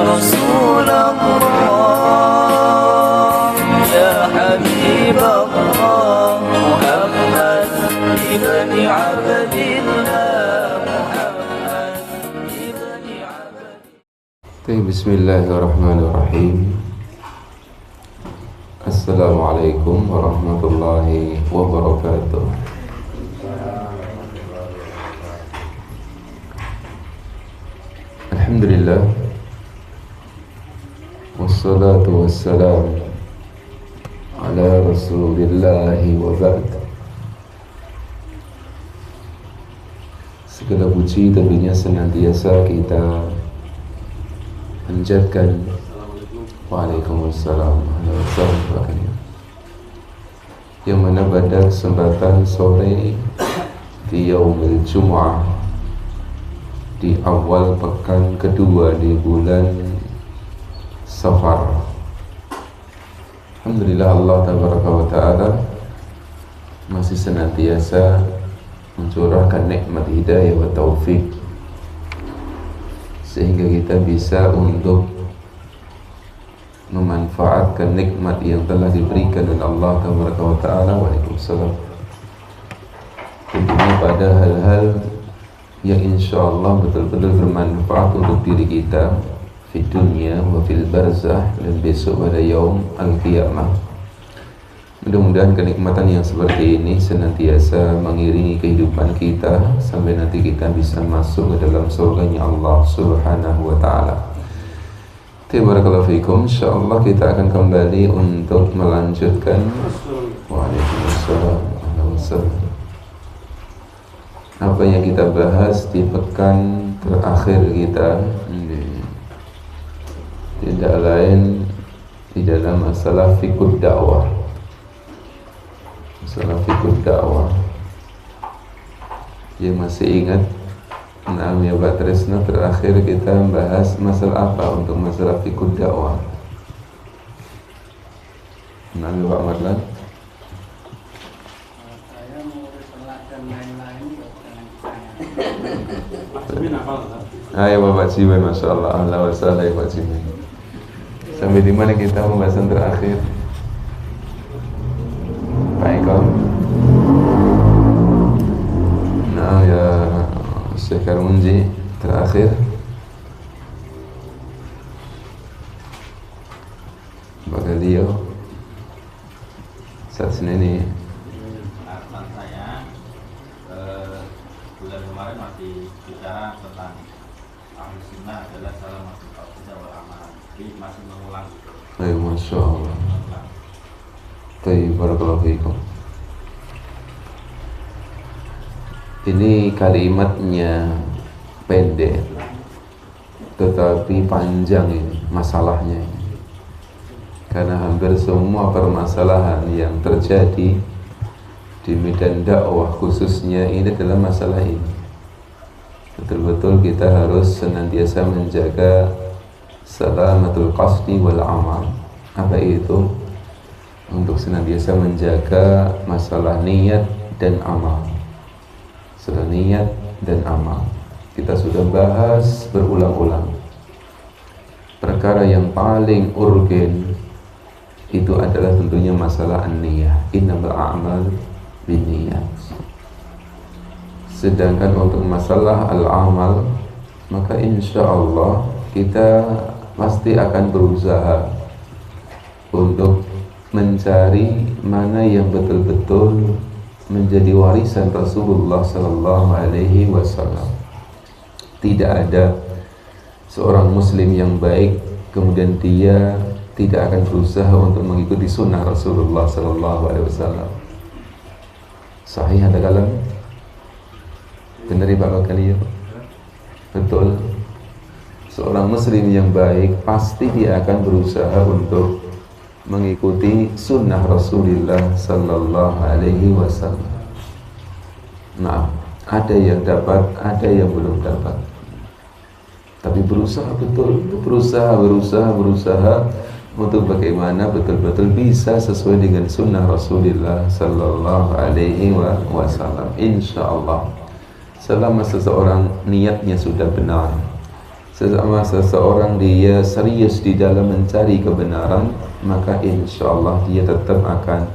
رسول الله يا حبيب الله محمد ابن عبد الله محمد ابن عبد. بسم الله الرحمن الرحيم. Assalamualaikum warahmatullahi wabarakatuh. Alhamdulillah, wassalatu wassalam ala rasulillahi wa ba'd. Segala puji tentunya senantiasa kita panjatkan. Waalaikumsalam warahmatullahi wabarakatuh. Yang mana pada kesempatan sore di Yaumil Jum'ah, di awal pekan kedua di bulan Safar, alhamdulillah Allah tabaraka wa ta'ala masih senantiasa mencurahkan nikmat hidayah wa taufik sehingga kita bisa untuk memanfaatkan nikmat yang telah diberikan oleh Allah tabaraka wa ta'ala. Waalaikumsalam. Tentunya pada hal-hal yang insyaallah betul-betul bermanfaat untuk diri kita di dunia wa fil barzah, dan besok pada yaum al-qiyamah. Mudah-mudahan kenikmatan yang seperti ini senantiasa mengiringi kehidupan kita sampai nanti kita bisa masuk ke dalam surganya Allah subhanahu wa ta'ala. Barakallahu fikum. Insyaallah kita akan kembali untuk melanjutkan. Waalaikumsalam. Apa yang kita bahas di pekan terakhir kita, tidak lain di dalam masalah fiqh dakwah. Masalah fiqh dakwah. Yang masih ingat? Nah, ya Pak Tresno, terakhir kita bahas masalah apa untuk masalah fiqh dakwah? Nah, ya Pak Madlan. Saya mau referensi lain-lain Ya Bapak Jimin, Masya Allah. Allah wa sallam ya Pak Jimin. Sampai di mana kita pembahasan terakhir? Pak Eko. Nah, ya Syekh Karmunji terakhir. Bagalio saat ini. Harapan saya bulan kemarin masih bicara tentang ahli sunnah adalah salah masuk akidah wal amal. Jadi masih mengulang. Ayo, Masya Allah. Baik, barakallahu fiikum. Ini kalimatnya pendek tetapi panjang ini masalahnya ini. Karena hampir semua permasalahan yang terjadi di medan dakwah khususnya ini adalah masalah ini. Betul-betul kita harus senantiasa menjaga salamatul qasdi wal amal. Apa itu? Untuk senantiasa menjaga masalah niat dan amal. Masalah niat dan amal kita sudah bahas berulang-ulang. Perkara yang paling urgen itu adalah tentunya masalah an-niyah. Innamal a'mal binniyat. Sedangkan untuk masalah al-amal, maka insya Allah kita pasti akan berusaha untuk mencari mana yang betul-betul menjadi warisan Rasulullah sallallahu alaihi wasallam. Tidak ada seorang muslim yang baik kemudian dia tidak akan berusaha untuk mengikuti sunnah Rasulullah sallallahu alaihi wasallam. Sahih ada kalam? Benar Pak Bakalio? Betul. Seorang muslim yang baik pasti dia akan berusaha untuk mengikuti sunnah Rasulullah sallallahu alaihi wasallam. Nah, ada yang dapat, ada yang belum dapat. Tapi berusaha betul, berusaha untuk bagaimana betul-betul bisa sesuai dengan sunnah Rasulullah sallallahu alaihi wasallam. Insyaallah selama seseorang niatnya sudah benar, sesama seseorang dia serius di dalam mencari kebenaran, maka insya Allah dia tetap akan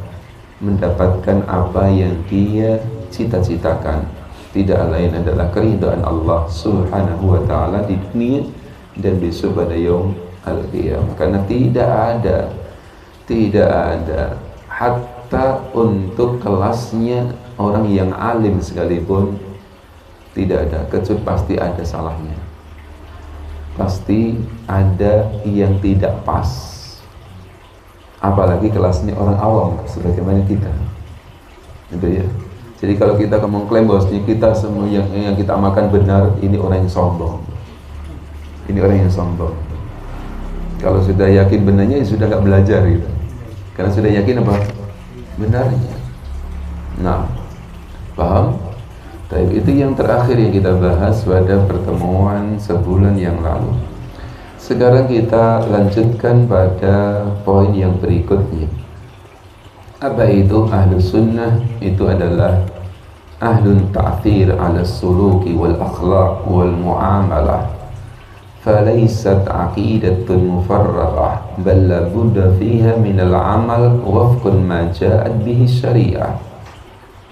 mendapatkan apa yang dia cita-citakan. Tidak lain adalah keridhaan Allah Subhanahu wa ta'ala di dunia dan besok pada yaum al-qiyamah. Karena tidak ada hatta untuk kelasnya orang yang alim sekalipun, tidak ada, kecuali pasti ada salahnya, pasti ada yang tidak pas, apalagi kelasnya orang awam sebagaimana kita, gitu ya. Jadi kalau kita mengklaim bahwasanya kita semua yang kita amalkan benar, ini orang yang sombong, ini orang yang sombong. Kalau sudah yakin benarnya, ya sudah nggak belajar gitu, karena sudah yakin apa benarnya. Nah, paham? Tapi itu yang terakhir yang kita bahas pada pertemuan sebulan yang lalu. Sekarang kita lanjutkan pada poin yang berikutnya. Apa itu ahlus sunnah? Itu adalah ahlun ta'thir ala suluki wal akhlaq wal muamalah. Falaysat aqidatun mufarragah, bal la budda fiha min al-amal wafqan ma ja'at bihi syariah.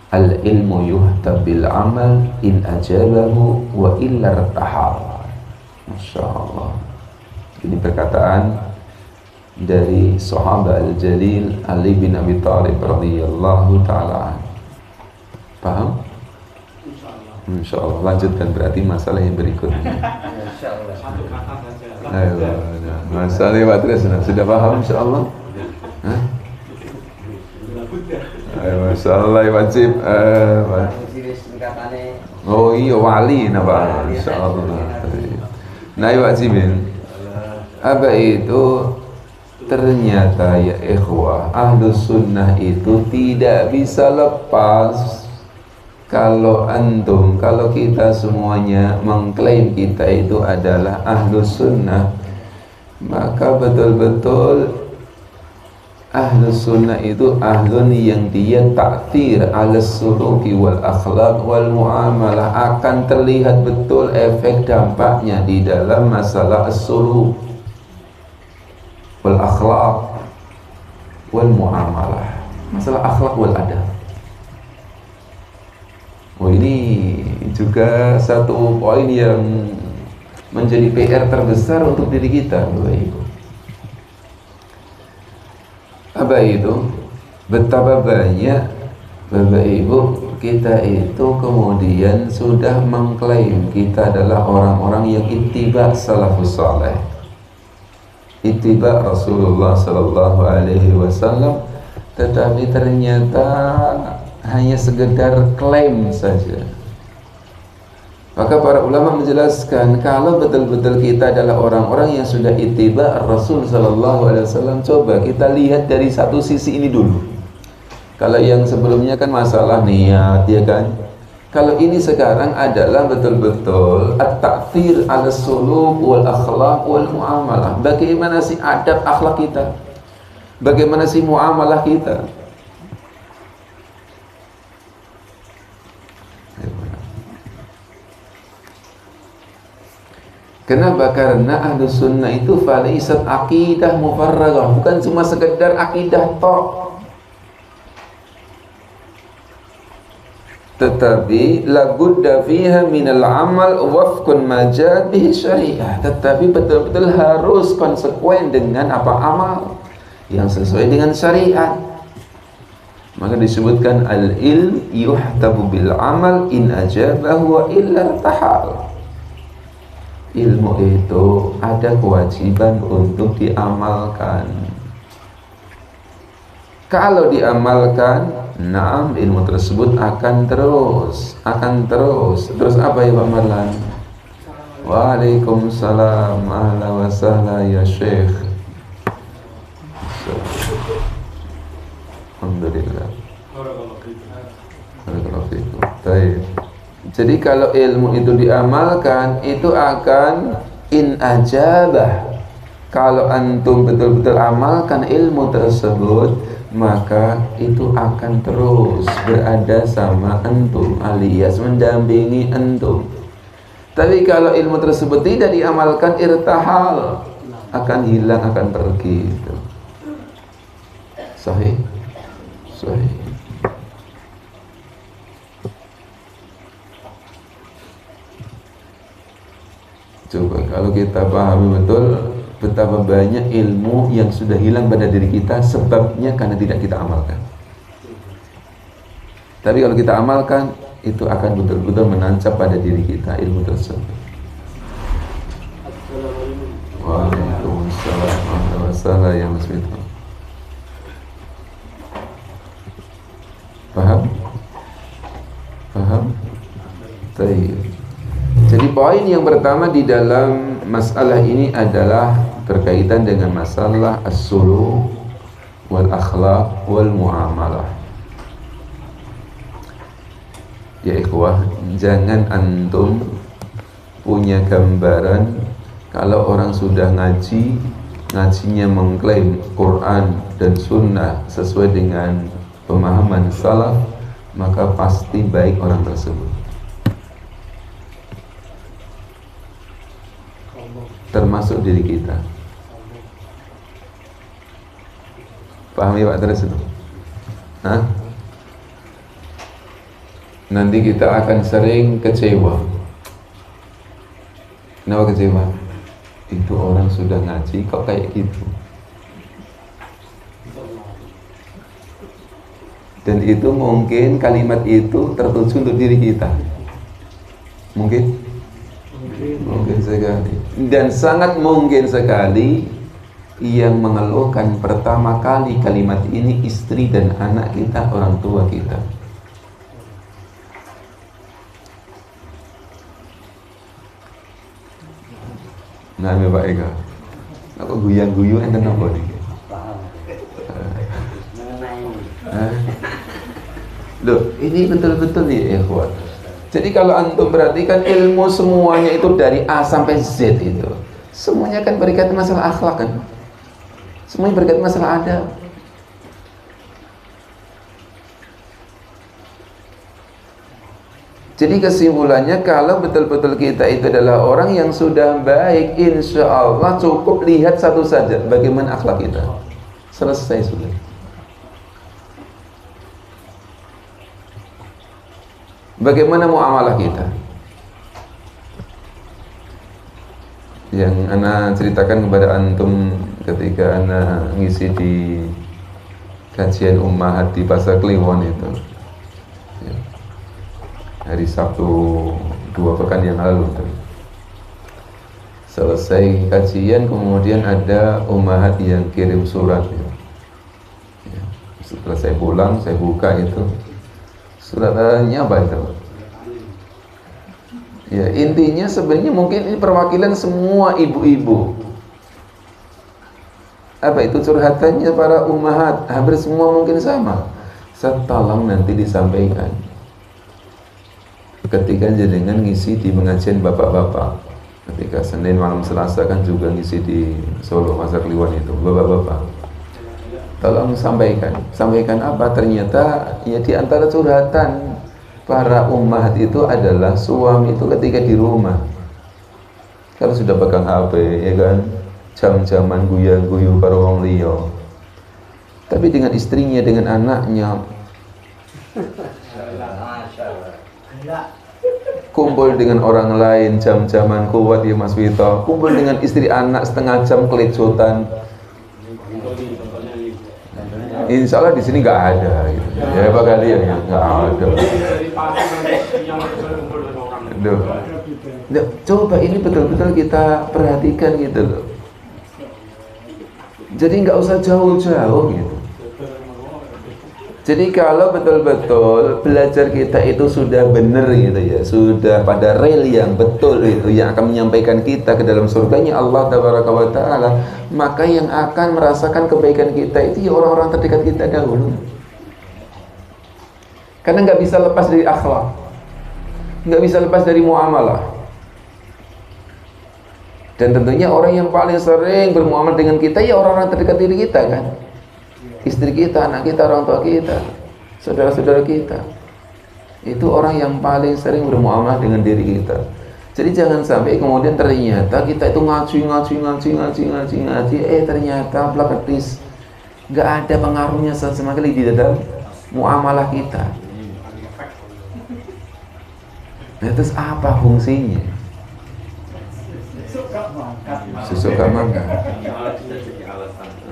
Al-ilmu yuhtab bil amal in ajabahu wa illa irtahal. Masya Allah. Ini perkataan dari sahabat al-jalil Ali bin Abi Thalib radhiyallahu ta'ala. Paham? Insya Allah. Lanjutkan berarti masalah yang berikutnya. Satu kata saja. Ayo, masalah yang terus sudah paham insya Allah? Hah? Ayo, Masya Allah, wajib. Oh iya, wali napa? Insya Allah. Nah, wajibin. Apa itu? Ternyata ya ikhwah, ahlus sunnah itu tidak bisa lepas. Kalau kita semuanya mengklaim kita itu adalah ahlus sunnah, maka betul-betul ahlus sunnah itu ahlun yang dia ta'thir ala suluki wal akhlaq wal muamalah. Akan terlihat betul efek dampaknya di dalam masalah as-suluk wal akhlaq wal muamalah, masalah akhlak wal adab. Oh, ini juga satu poin yang menjadi PR terbesar untuk diri kita, Bapak Ibu. Apa itu? Betapa banyak Bapak Ibu kita itu kemudian sudah mengklaim kita adalah orang-orang yang ittiba salafus saleh, ittiba Rasulullah sallallahu alaihi wasallam, tetapi ternyata hanya sekedar klaim saja. Maka para ulama menjelaskan, kalau betul-betul kita adalah orang-orang yang sudah ittiba Rasul sallallahu alaihi wasallam, coba kita lihat dari satu sisi ini dulu. Kalau yang sebelumnya kan masalah niat, ya kan? Kalau ini sekarang adalah betul-betul at-ta'thir ala suluk wal akhlaq wal muamalah. Bagaimana sih adab akhlak kita? Bagaimana sih muamalah kita? Kenapa? Karena ahlu sunnah itu falaisat aqidah mufarragah, bukan cuma sekedar akidah tok, tetapi labudda fiha minal amal wafqan ma ja'at bihi syariah. Tetapi betul-betul harus konsekuen dengan apa? Amal yang sesuai dengan syariat. Maka disebutkan al-ilm yuhtabu bil amal in ajabahu wa illa irtahal. Ilmu itu ada kewajiban untuk diamalkan. Kalau diamalkan, naam, ilmu tersebut akan terus. Terus apa ya Pak Marlan? Waalaikumsalam, ahla wa sahla ya Syekh. Alhamdulillah. Barakallahu fiikum. Baik. Jadi kalau ilmu itu diamalkan, itu akan in ajabah. Kalau antum betul-betul amalkan ilmu tersebut, maka itu akan terus berada sama antum, alias mendampingi antum. Tapi kalau ilmu tersebut tidak diamalkan, irtahal, akan hilang, akan pergi gitu. Sahih? Sahih. Coba kalau kita pahami betul betapa banyak ilmu yang sudah hilang pada diri kita, sebabnya karena tidak kita amalkan. Tapi kalau kita amalkan, itu akan betul-betul menancap pada diri kita ilmu tersebut. Waalaikumsalam warahmatullahi wabarakatuh. Yang begitu. Paham? Paham? Baik. Jadi poin yang pertama di dalam masalah ini adalah berkaitan dengan masalah as-suluk wal akhlaq wal muamalah. Ya ikhwah, jangan antum punya gambaran kalau orang sudah ngaji, ngajinya mengklaim Quran dan Sunnah sesuai dengan pemahaman salaf, maka pasti baik orang tersebut. Termasuk diri kita. Pahami Pak terus itu? Hah? Nanti kita akan sering kecewa. Kenapa kecewa? Itu orang sudah ngaji kok kayak gitu. Dan itu mungkin kalimat itu tertuju untuk diri kita. Mungkin? Mungkin sekali. Dan sangat mungkin sekali yang mengeluhkan pertama kali kalimat ini istri dan anak kita, orang tua kita. Nah, Pak Eka, aku guyang-guyu enten apa nih? Loh, ini betul-betul nih ikhwan. Jadi kalau antum perhatikan ilmu semuanya itu dari A sampai Z itu, semuanya kan berkaitan masalah akhlak kan? Semuanya berkaitan masalah adab. Jadi kesimpulannya kalau betul-betul kita itu adalah orang yang sudah baik, insya Allah cukup lihat satu saja, bagaimana akhlak kita. Selesai sudah. Bagaimana muamalah kita. Yang ana ceritakan kepada antum ketika ana ngisi di kajian Ummahat di Pasar Kliwon itu. Hari Sabtu 2 pekan yang lalu. Selesai kajian kemudian ada ummahat yang kirim surat ya. Setelah saya pulang saya buka itu suratnya apa itu? Ya intinya sebenarnya mungkin ini perwakilan semua ibu-ibu. Apa itu curhatannya para ummahat? Hampir semua mungkin sama. Tolong nanti disampaikan ketika jenengan ngisi di pengajian bapak-bapak, ketika Senin malam Selasa kan juga ngisi di Solo Pasar Kliwon itu, bapak-bapak tolong sampaikan apa? Ternyata ya di antara curhatan para ummahat itu adalah suami itu ketika di rumah kalau sudah pegang HP ya kan, jam-jaman guyang-guyu karo wong liya, tapi dengan istrinya dengan anaknya kumpul dengan orang lain jam-jaman kuat ya Mas Wito, kumpul dengan istri anak setengah jam kelecotan. Insya Allah di sini nggak ada gitu. Ya Pak kalian ya nggak ada. Duh, coba ini betul-betul kita perhatikan gitu loh. Jadi nggak usah jauh-jauh gitu. Jadi kalau betul-betul belajar kita itu sudah benar gitu ya, sudah pada rel yang betul itu yang akan menyampaikan kita ke dalam surganya Allah Tabaraka wa Ta'ala, maka yang akan merasakan kebaikan kita itu ya orang-orang terdekat kita dahulu. Karena nggak bisa lepas dari akhlak, nggak bisa lepas dari muamalah. Dan tentunya orang yang paling sering bermuamalah dengan kita ya orang-orang terdekat diri kita kan. Istri kita, anak kita, orang tua kita, saudara-saudara kita. Itu orang yang paling sering bermuamalah dengan diri kita. Jadi jangan sampai kemudian ternyata kita itu ngaji, ternyata praktis nggak ada pengaruhnya sama sekali di dalam muamalah kita. Nah, terus apa fungsinya? Sesuka mangga.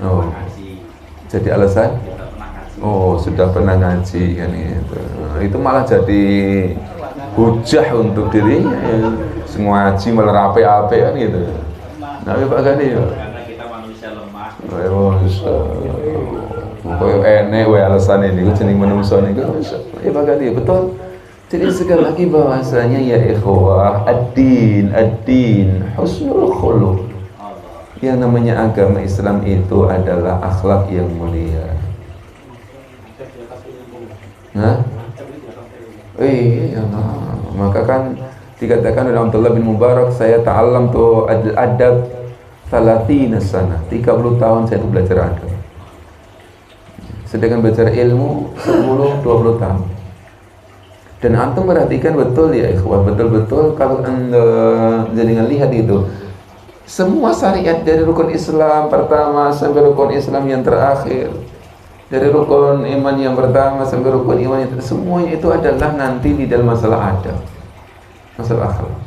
Oh, jadi alasan? Oh, sudah pernah ngaji kan itu. Itu malah jadi hujah untuk dirinya ya. Semua ngaji malah rapi-rapi kan gitu. Nah, Pak Gani ya. Karena kita manusia lemah. Koyo enek wae alasan ini jeneng menungso niku. Ya Pak Gani betul. Jadi sekali lagi bahwasanya ya ikhwah, ad-din husnul khuluq. Yang namanya agama Islam itu adalah akhlak yang mulia. Nah, iya, nah. Maka kan dikatakan oleh Abdullah bin Mubarak, saya ta'allam tu adab 30 sana, 30 tahun saya itu belajar adab. Sedangkan belajar ilmu 10-20 tahun. Dan antum perhatikan betul ya ikhwah, betul-betul kalau anda jangan lihat itu. Semua syariat dari rukun Islam pertama sampai rukun Islam yang terakhir, dari rukun iman yang pertama sampai rukun iman yang terakhir, semuanya itu adalah nanti di dalam masalah adab, masalah akhlak.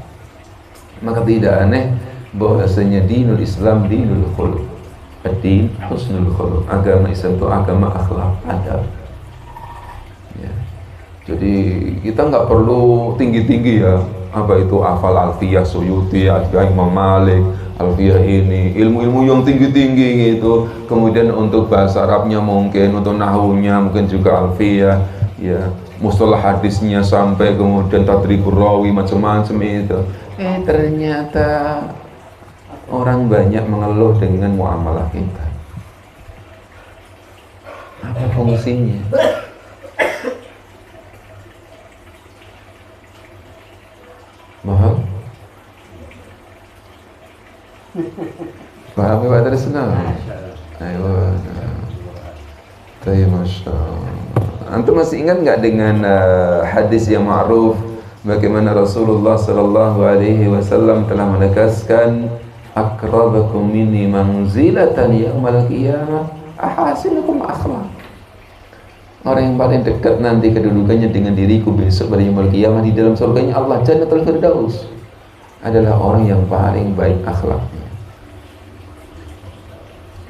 Maka tidak aneh bahwasanya dinul Islam dinul khuluq. Ad-din husnul khuluq. Agama Islam itu agama akhlak, adab. Ya. Jadi kita nggak perlu tinggi-tinggi ya. Apa itu hafal Alfiyah Suyuti, Alfiyah Imam Malik, Alfiyah ini, ilmu-ilmu yang tinggi-tinggi gitu. Kemudian untuk bahasa Arabnya mungkin, untuk nahwunya mungkin juga Alfiyah, ya, mustalah hadisnya sampai kemudian tadribur rawi macam-macam itu. Ternyata orang banyak mengeluh dengan muamalah kita. Apa fungsinya? Mahal? Paham ya Pak Trisna? Ayo. Masya Allah. Antum masih ingat nggak dengan hadis yang ma'ruf bagaimana Rasulullah Sallallahu Alaihi Wasallam telah menegaskan akrabakum minni manzilatan yaumal qiyamah ahasinukum akhlaq. Orang yang paling dekat nanti kedudukannya dengan diriku besok pada yaumul qiyamah di dalam surganya Allah Jannatul Firdaus adalah orang yang paling baik akhlaknya.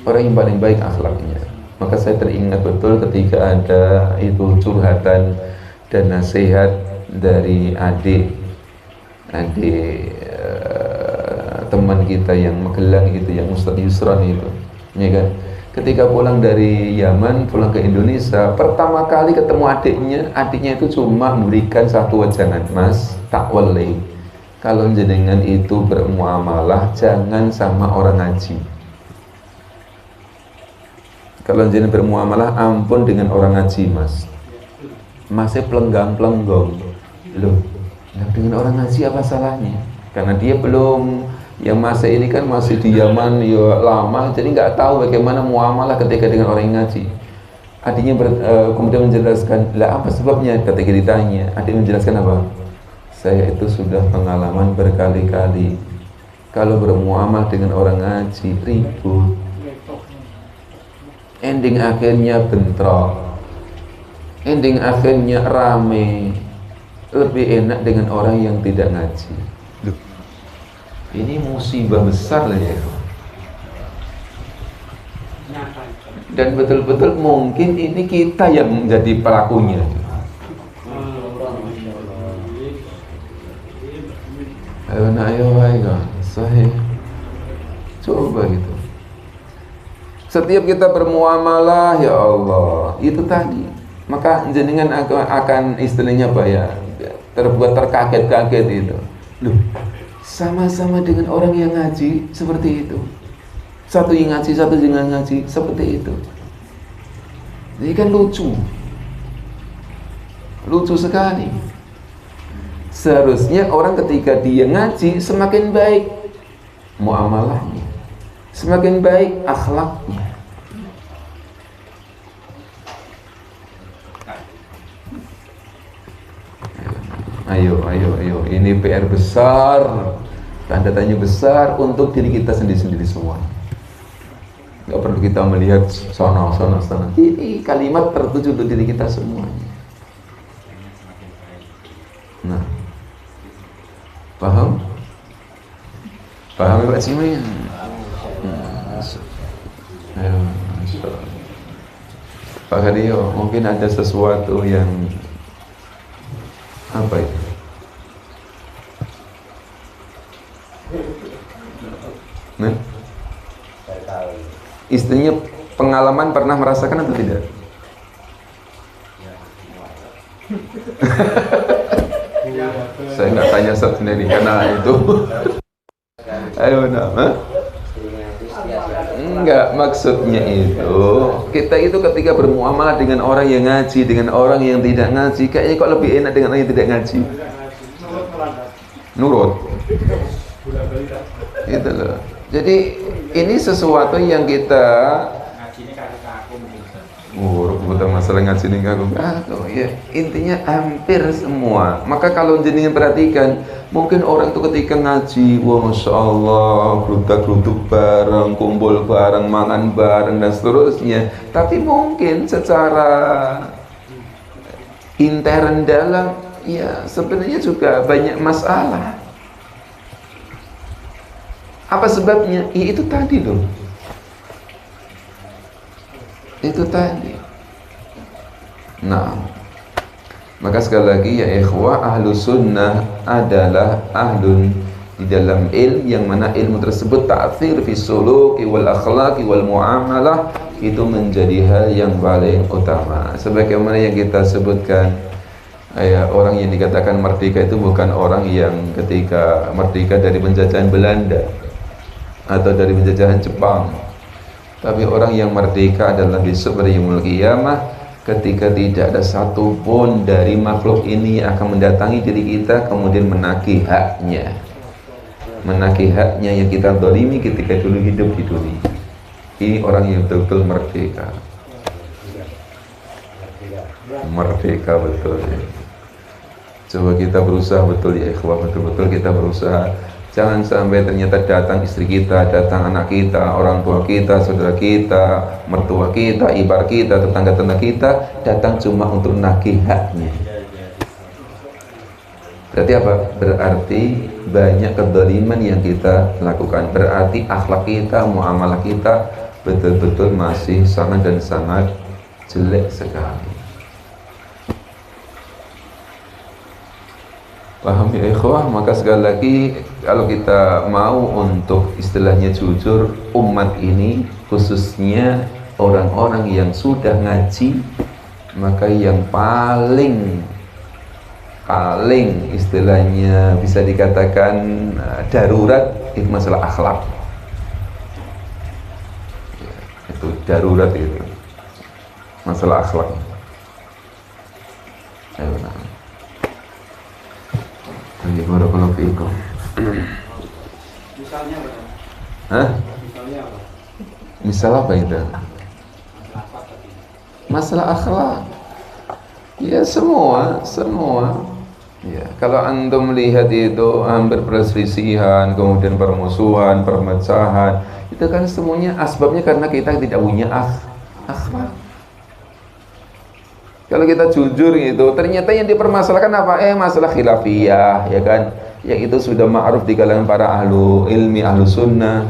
Orang yang paling baik akhlaknya. Maka saya teringat betul ketika ada itu curhatan dan nasihat dari adik teman kita yang Magelang itu, yang Ustadz Yusran itu, ya kan? Ketika pulang dari Yaman, pulang ke Indonesia, pertama kali ketemu adiknya itu cuma memberikan satu wejangan, Mas, tak wali. Kalau jenengan itu bermuamalah, jangan sama orang ngaji. Kalau jenengan bermuamalah, ampun dengan orang ngaji, Mas. Masih pelenggang-pelenggong. Loh, dengan orang ngaji apa salahnya? Karena dia belum, yang masa ini kan masih di Yaman ya lama, jadi nggak tahu bagaimana muamalah ketika dengan orang yang ngaji. Adiknya kemudian menjelaskan, lah apa sebabnya? Ketika ditanya, adik menjelaskan apa? Saya itu sudah pengalaman berkali-kali kalau bermuamalah dengan orang ngaji ribut, ending akhirnya bentrok, ending akhirnya rame. Lebih enak dengan orang yang tidak ngaji. Ini musibah besar lah ya. Dan betul-betul mungkin ini kita yang menjadi pelakunya. Ayo, sahih. Coba gitu. Setiap kita bermuamalah, ya Allah, itu tadi. Maka jenengan akan istilahnya apa ya? Terbuat terkaget-kaget itu. Loh, sama-sama dengan orang yang ngaji seperti itu. Satu yang ngaji, satu yang ngaji seperti itu. Jadi kan lucu. Lucu sekali. Seharusnya orang ketika dia ngaji semakin baik muamalahnya, semakin baik akhlaknya. Ayo. Ini PR besar, tanda tanya besar untuk diri kita sendiri-sendiri semua. Gak perlu kita melihat sana. Ini kalimat tertuju untuk diri kita semuanya. Nah, paham Pak Simin? Ayo, Pak Hadio, mungkin ada sesuatu yang apa itu? Nah, istrinya pengalaman pernah merasakan atau tidak? Saya nggak tanya sendiri karena itu. Ayo, enggak, maksudnya itu kita itu ketika bermuamalah dengan orang yang ngaji, dengan orang yang tidak ngaji, kayaknya kok lebih enak dengan orang yang tidak ngaji. Nurut. Gitu loh. Jadi ini sesuatu yang kita bukan masalah ngaji nih kagum. Ya, intinya hampir semua. Maka kalau jenengan perhatikan, mungkin orang itu ketika ngaji, wah masya Allah, gerudak-geruduk bareng, kumpul bareng, makan bareng dan seterusnya. Tapi mungkin secara intern dalam, ya sebenarnya juga banyak masalah. Apa sebabnya? Ya, itu tadi loh. Itu tadi. Nah, maka sekali lagi ya ikhwah, ahlu sunnah adalah ahlun di dalam ilmu yang mana ilmu tersebut ta'thir fi suluki wal akhlaqi wal muamalah, itu menjadi hal yang paling utama. Sebagaimana yang kita sebutkan, ya, orang yang dikatakan merdeka itu bukan orang yang ketika merdeka dari penjajahan Belanda atau dari penjajahan Jepang, tapi orang yang merdeka adalah besok pada yaumul qiyamah, ketika tidak ada satupun dari makhluk ini akan mendatangi diri kita kemudian menagih haknya yang kita zalimi ketika dulu hidup di dunia. Ini orang yang betul-betul merdeka betul ya. Coba kita berusaha betul ya ikhwah, betul-betul kita berusaha. Jangan sampai ternyata datang istri kita, datang anak kita, orang tua kita, saudara kita, mertua kita, ipar kita, tetangga-tetangga kita, datang cuma untuk nagih haknya. Berarti apa? Berarti banyak kezaliman yang kita lakukan. Berarti akhlak kita, muamalah kita betul-betul masih sangat dan sangat jelek sekali. Paham ya ikhwah? Maka sekali lagi, kalau kita mau untuk istilahnya jujur, umat ini khususnya orang-orang yang sudah ngaji, maka yang paling istilahnya bisa dikatakan darurat itu masalah akhlak. Itu darurat itu masalah akhlak. Ayo, barakallahu fiikum. Misalnya apa? Hah? Misalnya apa? Misal apa itu? Masalah akhlak. Ya semua. Ya, kalau antum melihat itu hampir perselisihan, kemudian permusuhan, perpecahan, itu kan semuanya asbabnya karena kita tidak punya akhlak. Kalau kita jujur gitu, ternyata yang dipermasalahkan apa? Masalah khilafiyah, ya kan? Yang itu sudah ma'ruf di kalangan para ahlu ilmi, ahlu sunnah.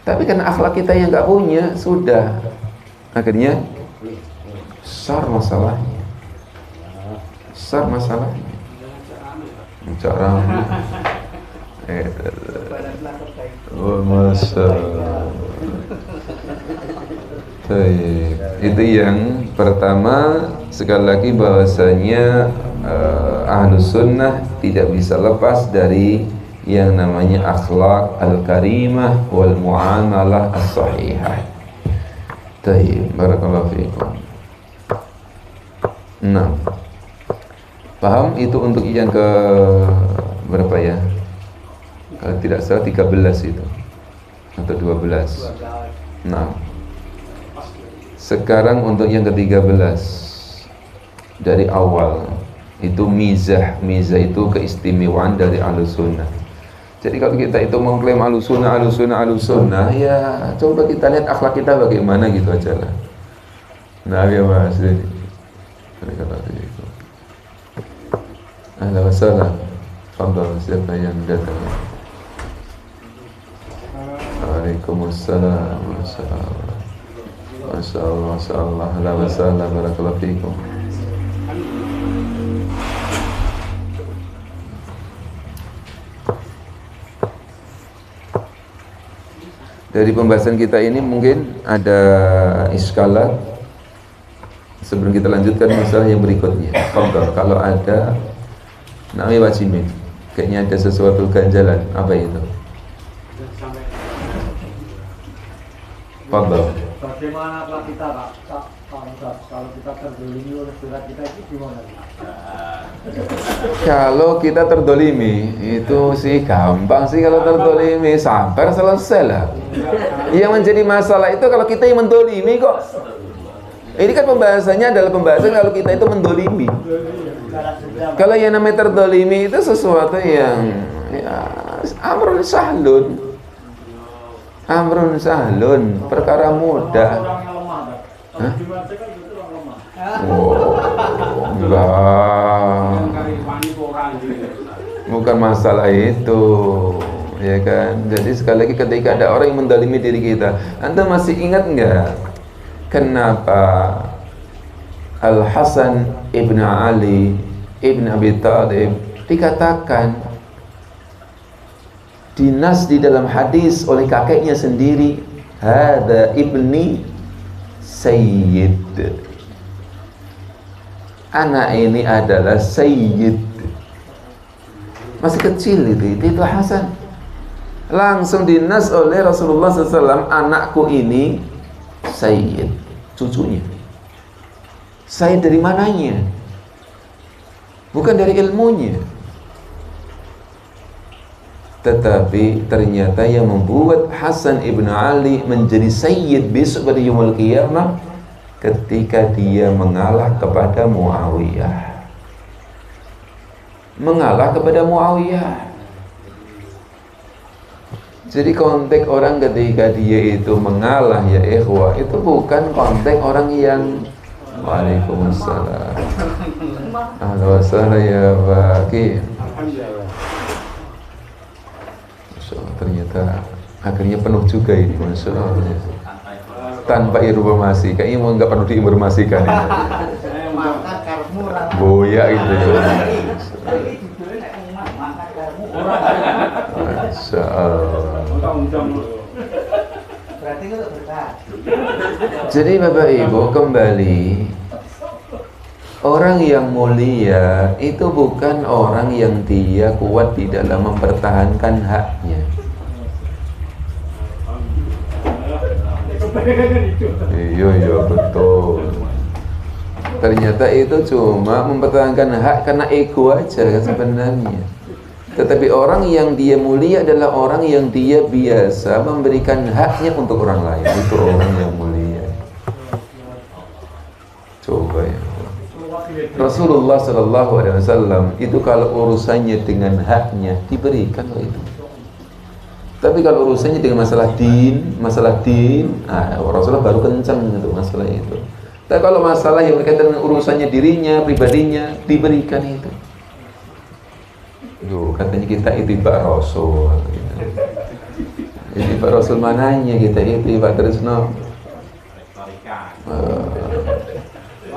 Tapi karena akhlak kita yang nggak punya, sudah akhirnya besar masalahnya. Cara oh, Masya Allah. Itu yang pertama. Sekali lagi bahwasanya ahlus sunnah tidak bisa lepas dari yang namanya akhlak al-karimah wal muamalah as-sahihah. Tayyib, barakallahu fiikum. Nah, paham itu untuk yang ke berapa ya? Kalau tidak salah 13 itu atau 12. Nah, sekarang untuk yang ke-13 dari awal. Itu mizah itu keistimewaan dari Ahlussunnah. Jadi kalau kita itu mengklaim Ahlussunnah, ya coba kita lihat akhlak kita bagaimana gitu aja lah. Nah, ya Mas. Ahlan wa sahlan. Fadhal, siapa yang datang? Waalaikumsalam. Masya Allah. Ahlan wa sahlan, barakallahu fikum. Dari pembahasan kita ini mungkin ada iskalat. Sebelum kita lanjutkan masalah yang berikutnya, kalau ada Nabi Wajimin, kayaknya ada sesuatu ganjalan. Apa itu? Fadhal. Bagaimana Pak kita Pak kalau kita terdolimi oleh surat kita itu gimana? Kalau kita terdolimi itu sih gampang sih, kalau terdolimi sabar selesai lah. Yang menjadi masalah itu kalau kita yang mendolimi kok. Ini kan pembahasannya adalah pembahasan kalau kita itu mendolimi. Kalau yang namanya terdolimi itu sesuatu yang ya, amrun sahlun, perkara mudah. Hah? Enggak. Bukan masalah itu, ya kan. Jadi sekali lagi ketika ada orang yang mendolimi diri kita, Anda masih ingat enggak kenapa Al-Hasan ibn Ali ibn Abi Thalib dikatakan dinas di dalam hadis oleh kakeknya sendiri, hada ibni sayyid, anak ini adalah sayyid. Masih kecil itu Hasan, langsung dinas oleh Rasulullah SAW, anakku ini sayyid, cucunya. Sayyid dari mananya? Bukan dari ilmunya, tetapi ternyata yang membuat Hasan ibn Ali menjadi sayyid besok pada yaumul qiyamah ketika dia mengalah kepada Muawiyah. Jadi konteks orang ketika dia itu mengalah, ya ikhwah, itu bukan konteks orang yang Waalaikumsalam. Alhamdulillah ya Baki. Masya Allah, ternyata akhirnya penuh juga ini, Masya Allah. Tanpa informasi, kayaknya mau nggak perlu diinformasikan ini. Boya gitu ya. Masya Allah. Jadi Bapak Ibu, kembali, orang yang mulia itu bukan orang yang dia kuat di dalam mempertahankan haknya. Iya betul. Ternyata itu cuma mempertahankan hak karena ego aja kan sebenarnya. Tetapi orang yang dia mulia adalah orang yang dia biasa memberikan haknya untuk orang lain. Itu orang yang mulia. Coba ya. Rasulullah SAW itu kalau urusannya dengan haknya diberikan itu. Tapi kalau urusannya dengan masalah din, Rasulullah baru kencang itu masalah itu. Tapi kalau masalah yang berkaitan dengan urusannya dirinya, pribadinya, diberikan itu. Duh, katanya kita itibak Rasul. Itibak Rasul mananya kita itibak Trisno?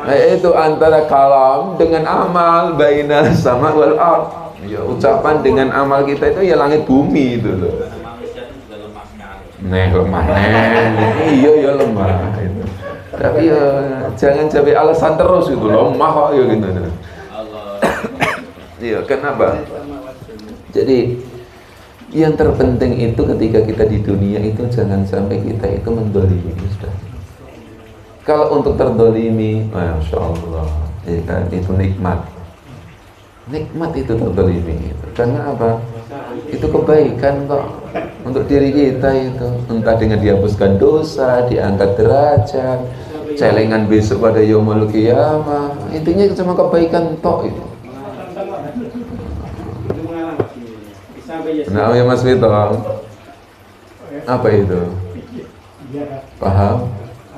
Itu antara kalam dengan amal, baina sama wal ard. Ya, ucapan dengan amal kita itu ya langit bumi itu loh. Lemah. Iya ya lemah itu. Tapi ya jangan jadi alasan terus itu, lemah kok ya gitu. Iya, kenapa? Jadi yang terpenting itu ketika kita di dunia itu jangan sampai kita itu mendolimi. Kalau untuk terdolimi, Masya Allah, ya kan, itu nikmat itu terdolimi itu. Karena apa? Itu kebaikan kok untuk diri kita itu, entah dengan dihapuskan dosa, diangkat derajat, celengan besok pada yaumul qiyamah. Intinya cuma kebaikan tok itu. Nah, ya Mas Vito. Apa itu? Paham?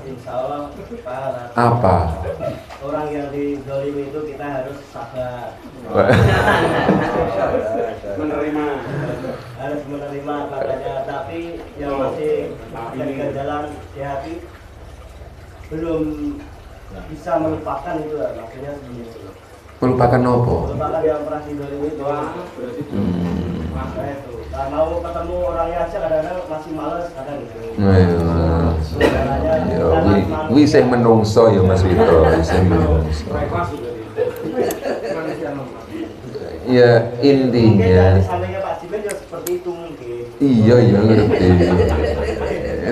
Insya Allah paham. Apa? Orang yang dizalimi itu kita harus sabar. Menerima. Harus menerima katanya, tapi yang masih jadikan jalan di hati belum bisa melupakan itu, maksudnya seperti itu. Melupakan nopo? Melupakan yang pernah dizalimi itu. Nah itu, nah, mau ketemu orangnya aja kadang-kadang masih males kadang gitu. Saya menungso ya Mas Vito, saya menungso. Ya intinya. Sampainya Pak Jiben juga seperti itu mungkin. Iya ngerti.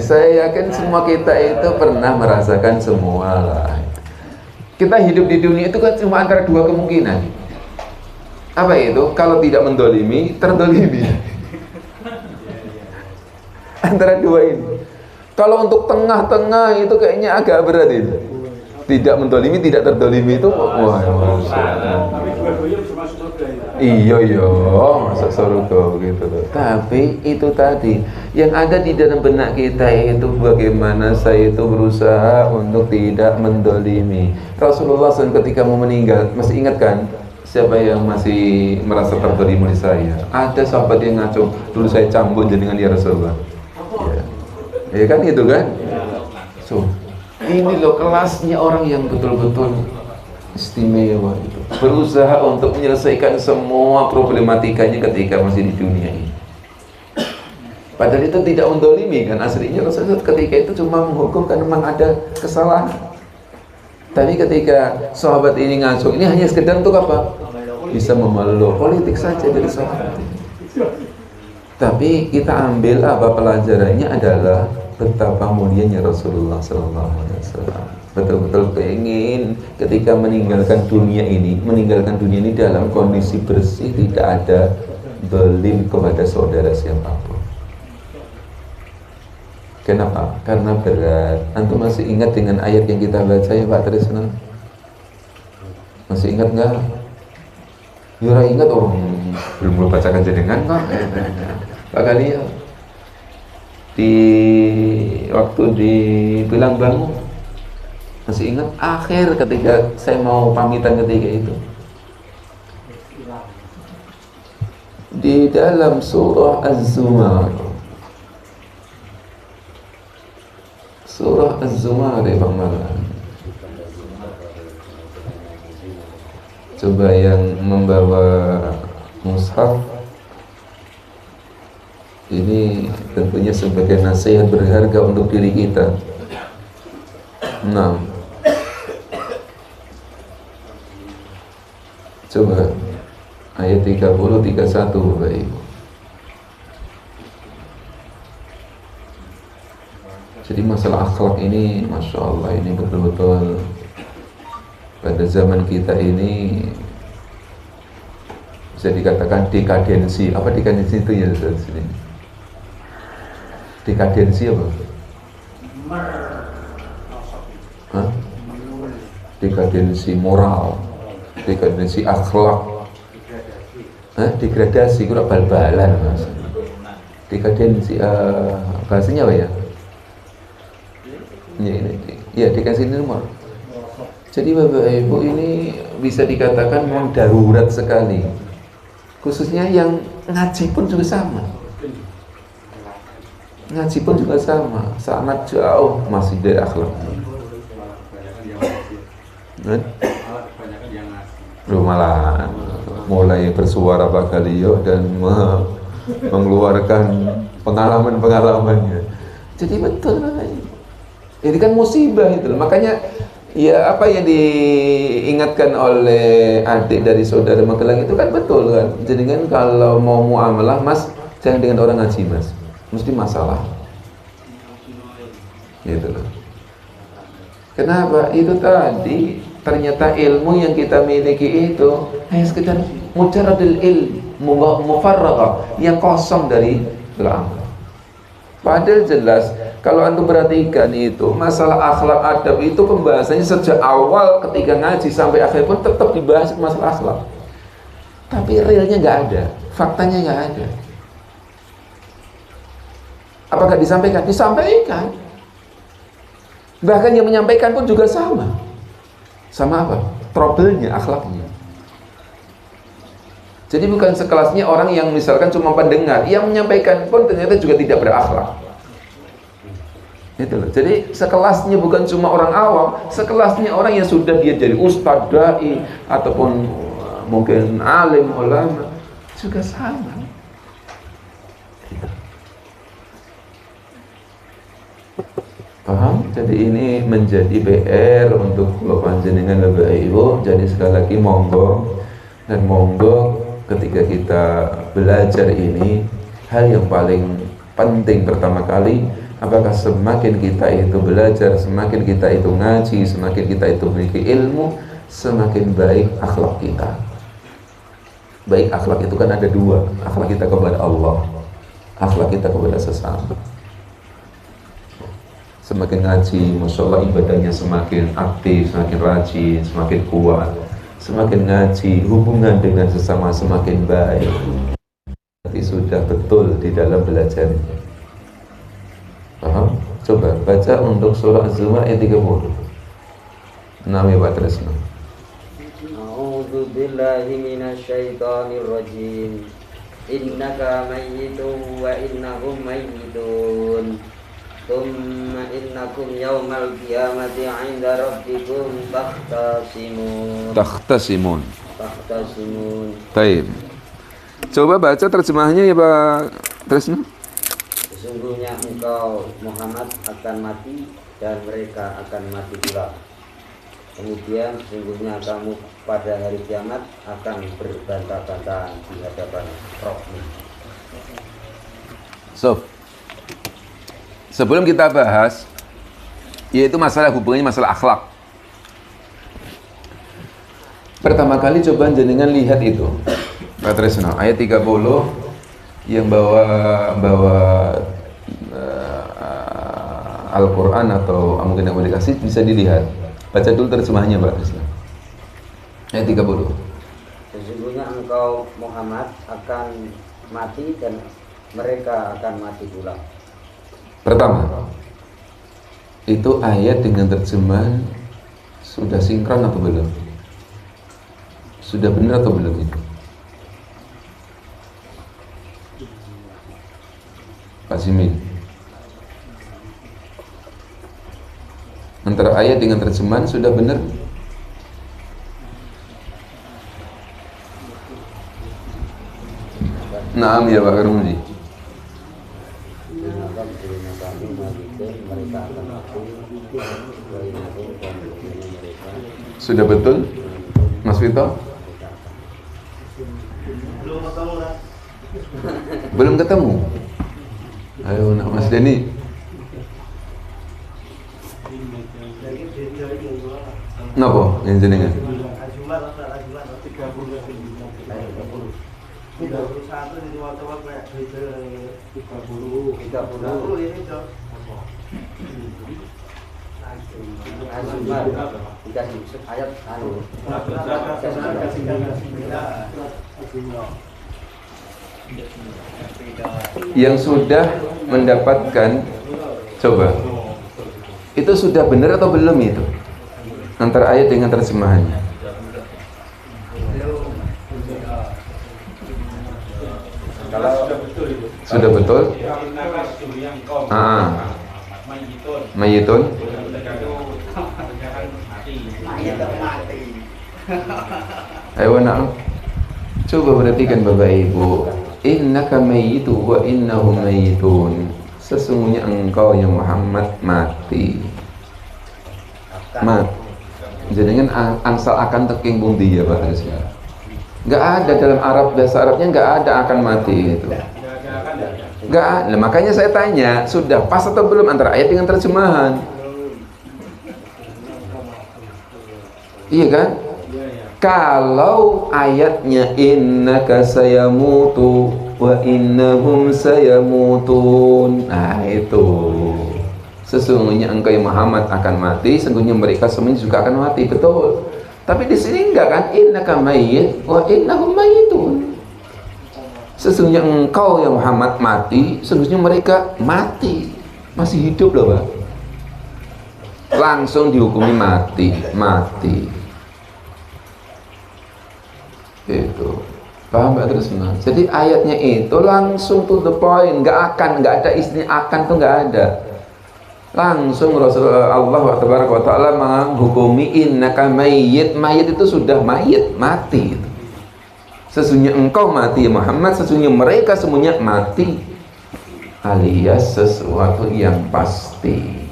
Saya yakin semua kita itu pernah merasakan semua lah. Kita hidup di dunia itu kan cuma antara dua kemungkinan. Apa itu? Kalau tidak mendolimi, terdolimi. Antara dua ini. Kalau untuk tengah-tengah itu kayaknya agak berat itu. Tidak mendolimi, tidak terdolimi itu wah. Tapi dua-duanya bisa masuk surga ya. Iya, masuk surga gitu loh. Tapi itu tadi yang ada di dalam benak kita itu bagaimana saya itu berusaha untuk tidak mendolimi. Rasulullah SAW ketika mau meninggal, masih ingat kan? Siapa yang masih merasa terdolimi oleh saya? Ada sahabat yang ngaco, dulu saya cambuk jenengan ya Rasulullah. Ya kan gitu kan? So, ini loh kelasnya orang yang betul-betul istimewa itu. Berusaha untuk menyelesaikan semua problematikanya ketika masih di dunia ini. Padahal itu tidak mendolimi kan, aslinya Rasulullah ketika itu cuma menghukum karena memang ada kesalahan. Tapi ketika sahabat ini ngaco, ini hanya sekedar untuk apa? Bisa memeluk politik saja dari sahabat. Tapi kita ambil apa pelajarannya adalah betapa mulianya Rasulullah SAW. Betul-betul pengen ketika meninggalkan dunia ini dalam kondisi bersih, tidak ada zalim kepada saudara siapapun. Kenapa? Karena berat. Antum masih ingat dengan ayat yang kita baca ya Pak Trisno? Masih ingat nggak? Yura ingat orang belum bacakan jenengan kok. Pak Kali di waktu di Bilang Bangun masih ingat akhir ketika saya mau pamitan ketika itu di dalam surah Az-Zumar. Surah Az-Zumar ya Bang Malan. Coba yang membawa mushaf ini tentunya sebagai nasihat berharga untuk diri kita. Nah, coba ayat 30, 31 Bapak Ibu. Jadi masalah akhlak ini Masya Allah ini betul-betul pada zaman kita ini bisa dikatakan dekadensi. Apa dekadensi itu ya di sini? Dekadensi apa? Hah? Dekadensi moral, dekadensi akhlak, degradasi, kurang bal-balan mas. Dekadensi, bahasanya apa ya? Ya dekadensi ini nomor. Jadi Bapak Ibu ini bisa dikatakan memang darurat sekali. Khususnya yang ngaji pun juga sama. Ngaji pun juga sama, sangat jauh masih dari akhlak. Malah mulai bersuara Pak Galio dan mengeluarkan pengalaman-pengalamannya. Jadi betul, ini kan musibah itu. Makanya ya apa yang diingatkan oleh adik dari saudara Magelang itu kan betul kan. Jadi kan kalau mau muamalah mas, jangan dengan orang ngaji mas, mesti masalah. Gitu loh. Kenapa? Itu tadi ternyata ilmu yang kita miliki itu hanya sekedar mujarradul ilm, mufarraqah, yang kosong dari ilmu. Padahal jelas kalau antum perhatikan itu masalah akhlak adab itu pembahasannya sejak awal ketika ngaji sampai akhir pun tetap dibahas masalah akhlak. Tapi realnya nggak ada, faktanya nggak ada. Apakah disampaikan? Disampaikan. Bahkan yang menyampaikan pun juga sama. Sama apa? Trouble-nya, akhlaknya. Jadi bukan sekelasnya orang yang misalkan cuma pendengar, yang menyampaikan pun ternyata juga tidak berakhlak. Itu loh. Jadi sekelasnya bukan cuma orang awam, sekelasnya orang yang sudah dia jadi ustadz, dai, ataupun mungkin alim, ulama, juga sama. Paham? Jadi ini menjadi PR untuk panjenengan Bapak Ibu. Jadi sekali lagi monggo dan monggo ketika kita belajar ini, hal yang paling penting pertama kali, apakah semakin kita itu belajar, semakin kita itu ngaji, semakin kita itu memiliki ilmu, semakin baik akhlak kita. Baik akhlak itu kan ada dua, akhlak kita kepada Allah, akhlak kita kepada sesama. Semakin ngaji, Masya Allah ibadahnya semakin aktif, semakin rajin, semakin kuat. Semakin ngaji, hubungan dengan sesama semakin baik. Berarti sudah betul di dalam belajar. Paham? Coba baca untuk surah Az-Zumar ayat 30. Nami Pak Tresno. A'udzu billahi minasyaitonir rajim. Innaka mayyitun wa innahum mayyitun. Tsumma innakum yaumal qiyamati 'inda rabbikum takhtasimun. Baik. Coba baca terjemahnya ya Pak Tresno. Sesungguhnya engkau Muhammad akan mati dan mereka akan mati pula. Kemudian sesungguhnya kamu pada hari kiamat akan berbantah-bantahan di hadapan Rabb-mu. Sebelum kita bahas, yaitu masalah hubungannya masalah akhlak. Pertama kali coba jenengan lihat itu, Pak Tresno, ayat 30 yang bawa Al-Quran atau mungkin yang mau dikasih bisa dilihat. Baca dulu terjemahnya Pak Tresno. Ayat 30. Sesungguhnya engkau Muhammad akan mati dan mereka akan mati pula. Pertama, itu ayat dengan terjemahan sudah sinkron atau belum? Sudah benar atau belum itu? Pak Simin. Antara ayat dengan terjemahan sudah benar? Naam ya Pak Karmuji. Sudah betul, Mas Vito? Belum ketemu. Ayo, nak Mas Denny. Napa yang jenengan? Yang sudah mendapatkan, coba itu sudah benar atau belum itu antara ayat dengan terjemahannya? Kalau sudah betul, mayitun. Ayo nak, coba perhatikan Bapak Ibu. Innaka mayyitu wa innahum mayyitun. Sesungguhnya engkau yang Muhammad mati. Jadi angsal akan teking bundi ya Pak Rizky. Enggak ada dalam Arab, bahasa Arabnya enggak ada akan mati itu. Enggak ada. Makanya saya tanya, sudah pas atau belum antara ayat dengan terjemahan? Iya kan? Kalau ayatnya innaka sayamutu wa innahum sayamutun, nah itu sesungguhnya engkau yang Muhammad akan mati, sesungguhnya mereka semuanya juga akan mati, betul. Tapi di sini enggak kan, innaka mayyit wa innahum mayyitun. Sesungguhnya engkau yang Muhammad mati, sesungguhnya mereka mati, masih hidup loh Pak. Langsung dihukumi mati. Itu paham Pak Tresna? Jadi ayatnya itu langsung to the point, nggak ada istilah akan tuh nggak ada. Langsung Rasulullah Allah wa ta'ala menghukumi innaka mayyit. Mayit itu sudah mati. Sesungguhnya engkau mati ya Muhammad, sesungguhnya mereka semuanya mati, alias sesuatu yang pasti.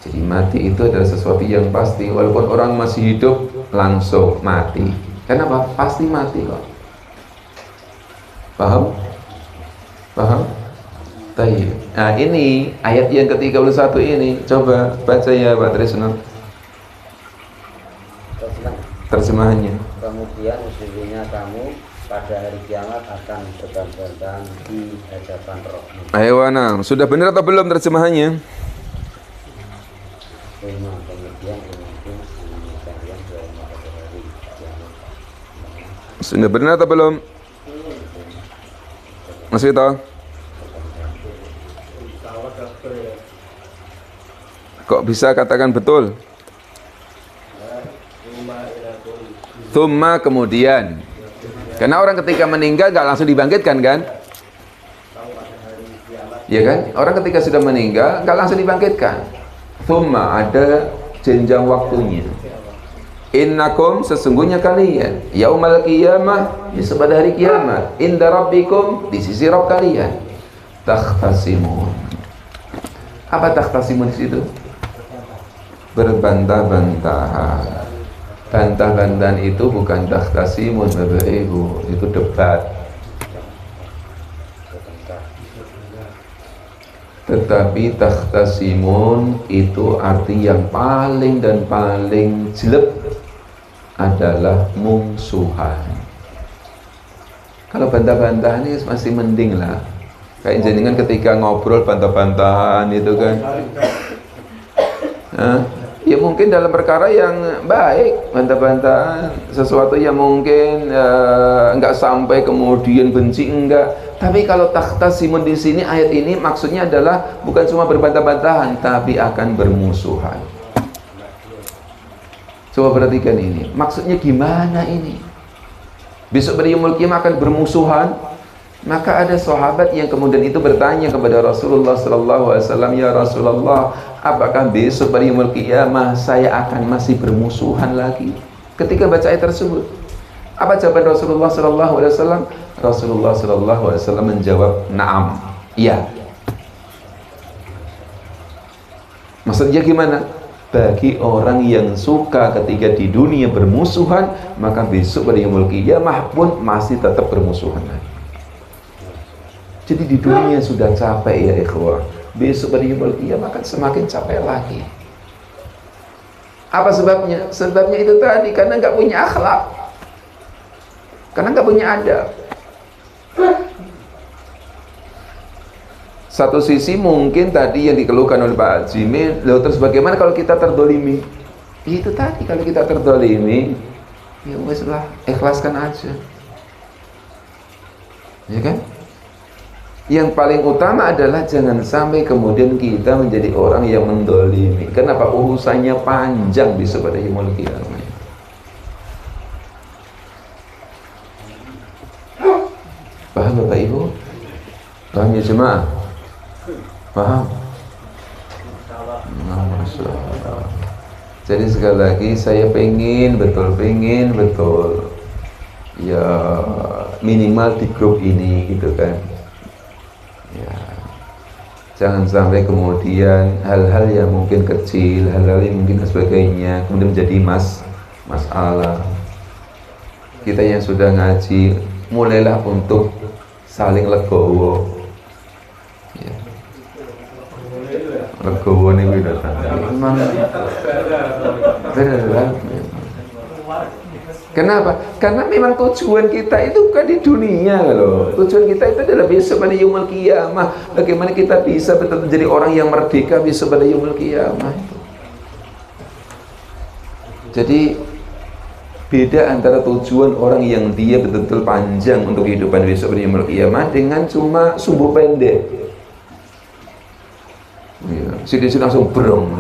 Jadi mati itu adalah sesuatu yang pasti, walaupun orang masih hidup langsung mati. Kenapa? Pasti mati kok. Paham? Tayyib. Nah ini ayat yang ke-31 ini, coba baca ya Pak Tresna terjemahannya. Kemudian sesungguhnya kamu pada hari kiamat akan berbantah-bantahan di hadapan Rohmu. Ayo Wana, sudah benar atau belum terjemahannya? Kemudian mungkin kalian pada hari kiamat. Sudah benar atau belum? Masih tahu? Kok bisa katakan betul? Thumma kemudian. Karena orang ketika meninggal gak langsung dibangkitkan kan? Ya kan? Orang ketika sudah meninggal gak langsung dibangkitkan. Thumma ada jenjang waktunya. Innakum sesungguhnya kalian yaumal qiyamah pada hari kiamat inda rabbikum di sisi Rabb kalian takhtasimun. Apa takhtasimun di situ? Berbantah-bantahan. Bantah-bantahan itu bukan takhtasimun Bapak Ibu, itu debat. Tetapi takhtasimun itu arti yang paling dan paling jelek adalah mungsuhan. Kalau bantah-bantahan ini masih mending lah. Kayak jenengan ketika ngobrol bantah-bantahan itu kan. Ya mungkin dalam perkara yang baik, bantah-bantahan sesuatu yang mungkin enggak sampai kemudian benci, enggak. Tapi kalau takhtasimun di sini ayat ini maksudnya adalah bukan cuma berbantah-bantahan, tapi akan bermusuhan. Coba perhatikan ini, maksudnya gimana ini? Besok pada yaumul qiyamah akan bermusuhan. Maka ada sahabat yang kemudian itu bertanya kepada Rasulullah sallallahu alaihi wasallam, "Ya Rasulullah, apakah besok pada yaumul qiyamah saya akan masih bermusuhan lagi?" Ketika baca ayat tersebut, apa jawaban Rasulullah sallallahu alaihi wasallam? Rasulullah sallallahu alaihi wasallam menjawab, "Na'am." Iya. Maksudnya gimana? Bagi orang yang suka ketika di dunia bermusuhan, maka besok pada yaumul qiyamah pun masih tetap bermusuhan lagi. Jadi di dunia sudah capek ya ikhwah, besok pada yaumul qiyamah akan semakin capek lagi. Apa sebabnya? Sebabnya itu tadi, karena nggak punya akhlak, karena nggak punya adab. Satu sisi mungkin tadi yang dikeluhkan oleh Pak Jimmy, loh terus bagaimana kalau kita terdolimi? Itu tadi, kalau kita terdolimi, ya wes lah, ikhlaskan aja, ya kan? Yang paling utama adalah jangan sampai kemudian kita menjadi orang yang mendolimi. Kenapa? Urusannya panjang besok pada yaumul qiyamah. Paham Bapak Ibu? Paham ya jemaah? Paham? Masya Allah. Jadi sekali lagi saya pengen betul ya minimal di grup ini gitu kan ya, jangan sampai kemudian hal-hal yang mungkin kecil, hal-hal yang mungkin sebagainya kemudian menjadi masalah. Kita yang sudah ngaji mulailah untuk saling legowo ya. Legowo ini udah memang benar. Kenapa? Karena memang tujuan kita itu bukan di dunia loh. Tujuan kita itu adalah besok pada yaumul qiyamah. Bagaimana kita bisa betul menjadi orang yang merdeka besok pada yaumul qiyamah. Jadi Beda antara tujuan orang yang dia betul-betul panjang untuk kehidupan besok di yaumul qiyamah dengan cuma sumbu pendek. Ya, sidik langsung berong,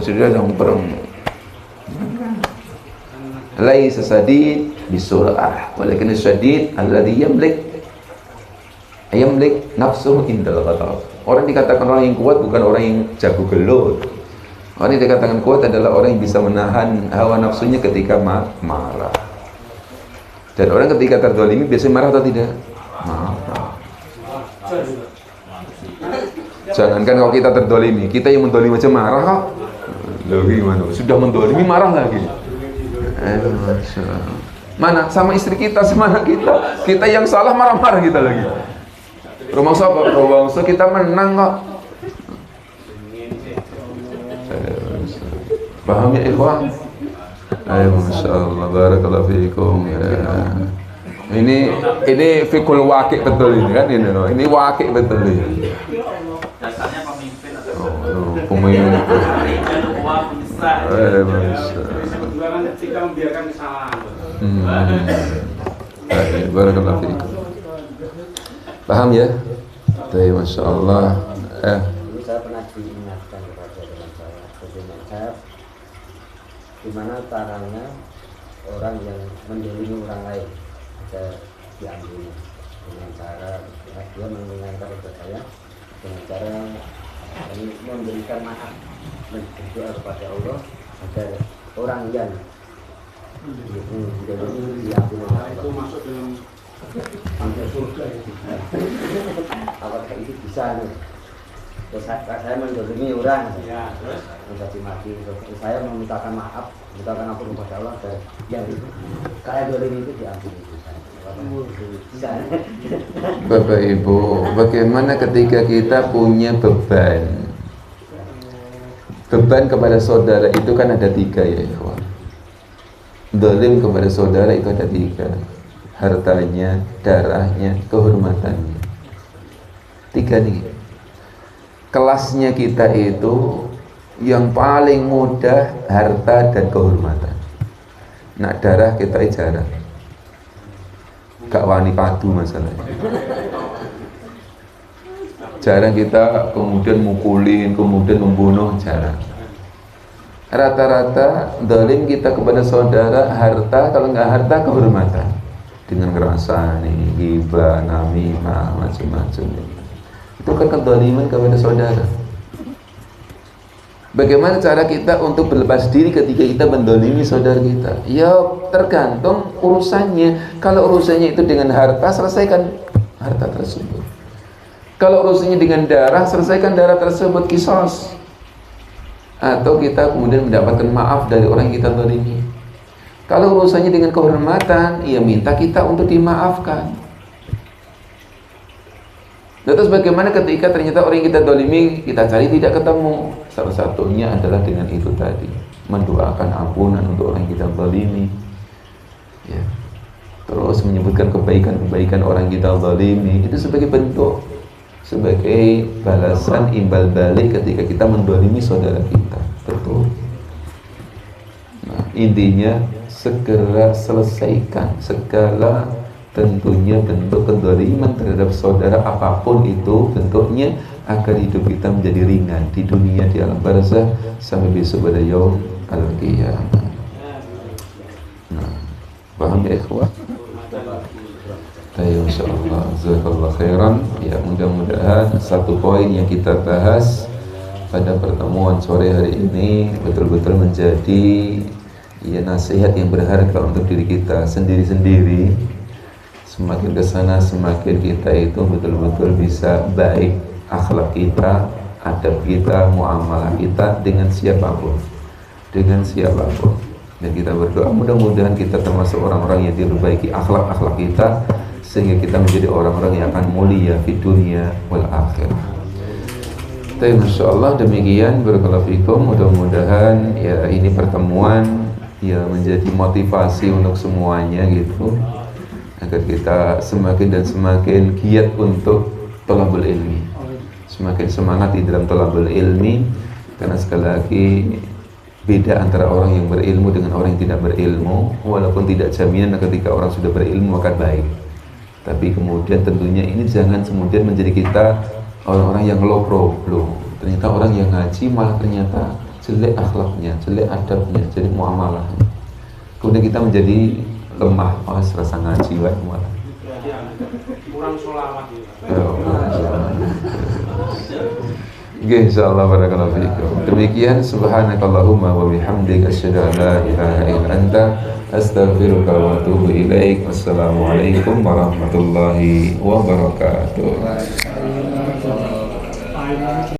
Laisa sadid bisur'ah, walakin sadid alladhi yamlik nafsuhu indal ghadab. Orang dikatakan orang yang kuat bukan orang yang jago gelut. Orang yang dikatakan kuat adalah orang yang bisa menahan hawa nafsunya ketika marah. Dan orang ketika terdolimi biasanya marah atau tidak? Marah. Jangankan kalau kita terdolimi, kita yang mendolimi aja marah kok. Loh gimana? Sudah mendolimi marah lagi. Mana? Sama istri kita, sama anak kita. Kita yang salah marah-marah kita lagi. Rumangsa kok, rumangsa kita menang kok. Paham ya ikhwan? Ayo, Masya Allah, barakallahu fiikum ya. Ini fikul wakil betul ini kan ini loh. Ini wakil betul ini. Dasarnya pemimpin atau pemimpin. Perjuangan ketika membiarkan kesalahan. Baik, barakallahu fiikum. Paham ya? Baik, Masya Allah. Dulu saya pernah diingatkan kepada teman saya, gimana caranya orang yang mendolimi orang lain agar diampuni dengan cara dia mengingatkan kepada saya dengan cara memberikan maaf dan berdoa kepada Allah agar orang yang mendolimi diampuni oleh Allah. Itu masuk dalam surga itu. Apakah itu bisa nih? Terus saya mendolimi orang, Ya, terus mencaci maki, terus saya memintakan maaf, memintakan ampun kepada Allah dan yang itu kalian dolimi itu diampuni. Bisa. Bapak Ibu, bagaimana ketika kita punya beban? Beban kepada saudara itu kan ada 3 ya ikhwan. Zalim kepada saudara itu ada 3. Hartanya, darahnya, kehormatannya. 3 nih. Kelasnya kita itu yang paling mudah harta dan kehormatan. Nak darah kita jarang. Gak wani padu masalahnya. Jarang kita kemudian mukulin, kemudian membunuh, jarang. Rata-rata zalim kita kepada saudara harta, kalau nggak harta kehormatan. Dengan ngerasani, ghibah, namimah, macam-macam. Itu kan kezaliman kepada saudara. Bagaimana cara kita untuk berlepas diri ketika kita mendolimi saudara kita? Ya tergantung urusannya. Kalau urusannya itu dengan harta, selesaikan harta tersebut. Kalau urusannya dengan darah, selesaikan darah tersebut, qisas. Atau kita kemudian mendapatkan maaf dari orang yang kita dolimi. Kalau urusannya dengan kehormatan, ya minta kita untuk dimaafkan. Terus bagaimana ketika ternyata orang yang kita dolimi kita cari tidak ketemu? Salah satunya adalah dengan itu tadi, mendoakan ampunan untuk orang yang kita dolimi, ya. Terus menyebutkan kebaikan-kebaikan orang yang kita dolimi, itu sebagai bentuk, sebagai balasan imbal balik ketika kita mendolimi saudara kita. Betul. Nah, intinya segera selesaikan segala tentunya bentuk kezaliman terhadap saudara apapun itu bentuknya, agar hidup kita menjadi ringan di dunia, di alam barzakh sampai besok pada yaum al-qiyamah. Nah, paham ya ikhwah? Ayo insyaallah, jazakallahu khairan. Ya, mudah-mudahan satu poin yang kita bahas pada pertemuan sore hari ini betul-betul menjadi ya nasihat yang berharga untuk diri kita sendiri-sendiri. Semakin ke sana semakin kita itu betul-betul bisa baik akhlak kita, adab kita, muamalah kita dengan siapapun. Dan kita berdoa mudah-mudahan kita termasuk orang-orang yang diperbaiki akhlak-akhlak kita sehingga kita menjadi orang-orang yang akan mulia di dunia wal akhirah. Insyaallah demikian, barakallahu fikum. Mudah-mudahan ya ini pertemuan ya menjadi motivasi untuk semuanya gitu, agar kita semakin dan semakin giat untuk thalabul ilmi, semakin semangat di dalam thalabul ilmi, karena sekali lagi beda antara orang yang berilmu dengan orang yang tidak berilmu, walaupun tidak jaminan ketika orang sudah berilmu maka baik. Tapi kemudian tentunya ini jangan kemudian menjadi kita orang-orang yang low problem. Ternyata orang yang ngaji malah ternyata jelek akhlaknya, jelek adabnya, jelek muamalahnya. Kemudian kita menjadi lemah, rasa ngaji malah. Kurang sholawat. Oke, insyaallah barakallahu fiikum. Demikian subhanakallahumma wa bihamdika asyhadu an la ilaha illa anta astaghfiruka wa atubu ilaik. Wassalamualaikum warahmatullahi wabarakatuh.